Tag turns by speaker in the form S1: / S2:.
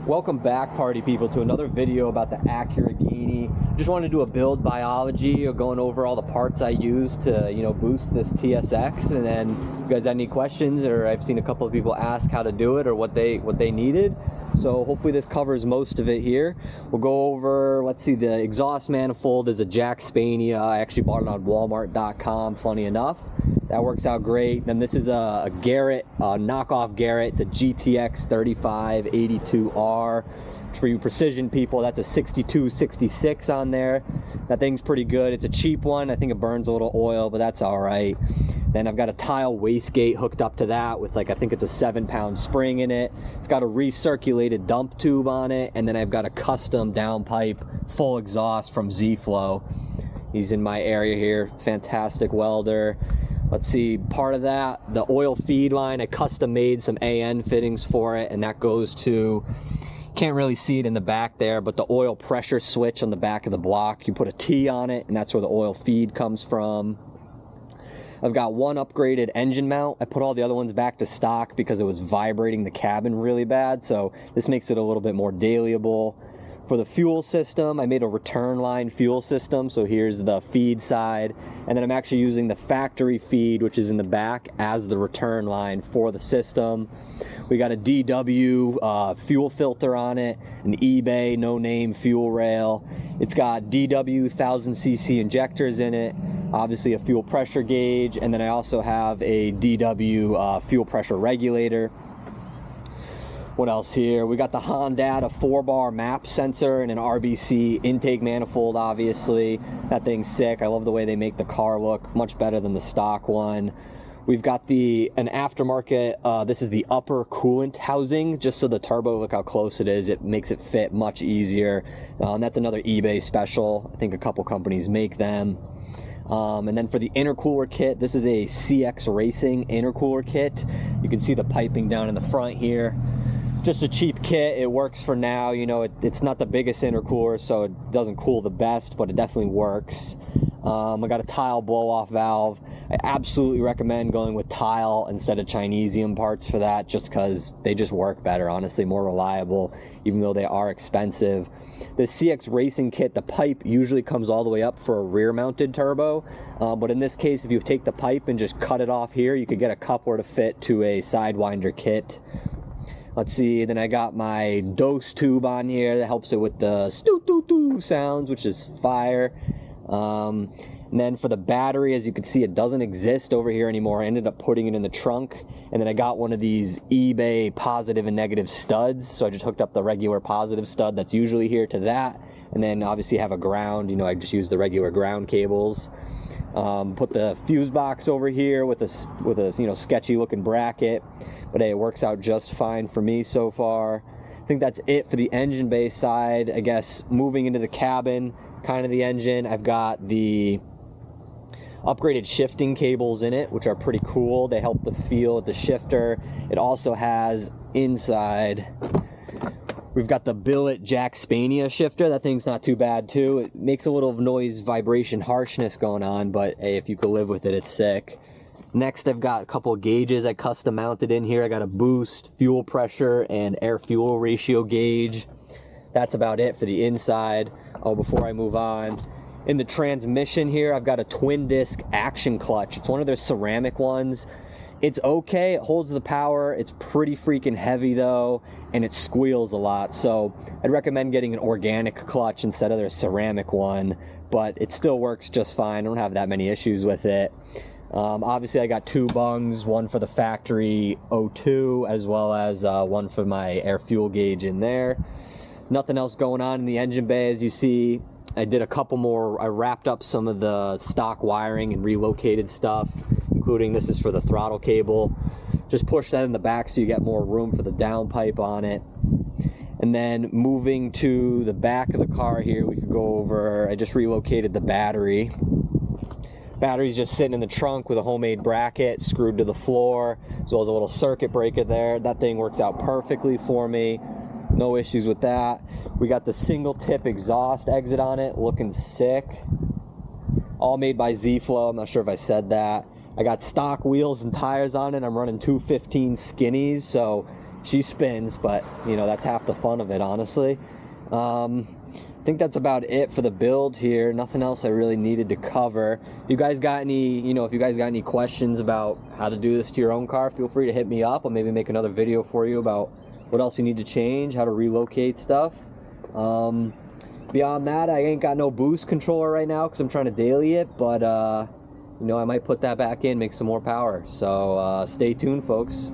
S1: Welcome back, party people, to another video about the Acura Genie. Just wanted to do a build biology or going over all the parts I use to, boost this TSX. And then if you guys have any questions, or I've seen a couple of people ask how to do it or what they needed. So hopefully this covers most of it here. We'll go over, let's see, the exhaust manifold is a Jack Spania. I actually bought it on Walmart.com, funny enough. That works out great. Then this is a Garrett, knockoff Garrett. It's a GTX 3582R. For you precision people, that's a 6266 on there. That thing's pretty good. It's a cheap one. I think it burns a little oil, but that's all right. Then I've got a tile wastegate hooked up to that with, I think it's a 7-pound spring in it. It's got a recirculated dump tube on it, and then I've got a custom downpipe full exhaust from Z-Flow. He's in my area here. Fantastic welder. Let's see, part of that, the oil feed line, I custom made some AN fittings for it, and that goes to, can't really see it in the back there, but the oil pressure switch on the back of the block. You put a T on it, and that's where the oil feed comes from. I've got one upgraded engine mount. I put all the other ones back to stock because it was vibrating the cabin really bad, so this makes it a little bit more dailyable. For the fuel system, I made a return line fuel system, so here's the feed side, and then I'm actually using the factory feed, which is in the back, as the return line for the system. We got a DW fuel filter on it, an eBay no-name fuel rail. It's got DW 1000cc injectors in it, obviously a fuel pressure gauge, and then I also have a DW fuel pressure regulator. What else here? We got the Honda 4-bar map sensor and an RBC intake manifold, obviously. That thing's sick. I love the way they make the car look much better than the stock one. We've got an aftermarket, this is the upper coolant housing, just so the turbo, look how close it is. It makes it fit much easier. That's another eBay special. I think a couple companies make them. And then for the intercooler kit, this is a CX Racing intercooler kit. You can see the piping down in the front here. Just a cheap kit. It works for now. It's not the biggest intercooler, so it doesn't cool the best, but it definitely works. I got a tile blow-off valve. I absolutely recommend going with tile instead of Chinesium parts for that, just because they just work better, honestly, more reliable, even though they are expensive. The CX Racing kit, the pipe usually comes all the way up for a rear-mounted turbo, but in this case, if you take the pipe and just cut it off here, you could get a coupler to fit to a Sidewinder kit. Let's see, then I got my dose tube on here that helps it with the stoo-doo-doo sounds, which is fire. And then for the battery, as you can see, it doesn't exist over here anymore. I ended up putting it in the trunk, and then I got one of these eBay positive and negative studs, so I just hooked up the regular positive stud that's usually here to that, and then obviously have a ground. I just use the regular ground cables. Put the fuse box over here with a sketchy looking bracket, but hey, it works out just fine for me so far. I think that's it for the engine bay side. I guess moving into the cabin, kind of the engine, I've got the upgraded shifting cables in it, which are pretty cool. They help the feel of the shifter. It also has inside, we've got the billet Jack Spania shifter. That thing's not too bad too. It makes a little noise, vibration, harshness going on, but hey, if you could live with it, it's sick. Next, I've got a couple of gauges I custom mounted in here. I got a boost, fuel pressure, and air-fuel ratio gauge. That's about it for the inside. Oh, before I move on, in the transmission here, I've got a twin disc action clutch. It's one of their ceramic ones. It's okay, it holds the power. It's pretty freaking heavy though, and it squeals a lot. So I'd recommend getting an organic clutch instead of their ceramic one, but it still works just fine. I don't have that many issues with it. Obviously I got two bungs, one for the factory O2 as well as one for my air fuel gauge in there. Nothing else going on in the engine bay. As you see, I did a couple more. I wrapped up some of the stock wiring and relocated stuff, including this is for the throttle cable. Just push that in the back so you get more room for the downpipe on it. And then moving to the back of the car here, we could go over, I just relocated the battery. Battery's just sitting in the trunk with a homemade bracket screwed to the floor, as well as a little circuit breaker there. That thing works out perfectly for me. No issues with that. We got the single tip exhaust exit on it, looking sick. All made by Z-Flow. I'm not sure if I said that. I got stock wheels and tires on it. I'm running 215 skinnies, so she spins, but you know, that's half the fun of it, honestly. I think that's about it for the build here. Nothing else I really needed to cover. If you guys got any, you know, if you guys got any questions about how to do this to your own car, feel free to hit me up. I'll maybe make another video for you about what else you need to change, how to relocate stuff. Beyond that, I ain't got no boost controller right now because I'm trying to daily it, but you know, I might put that back in, make some more power. So stay tuned, folks.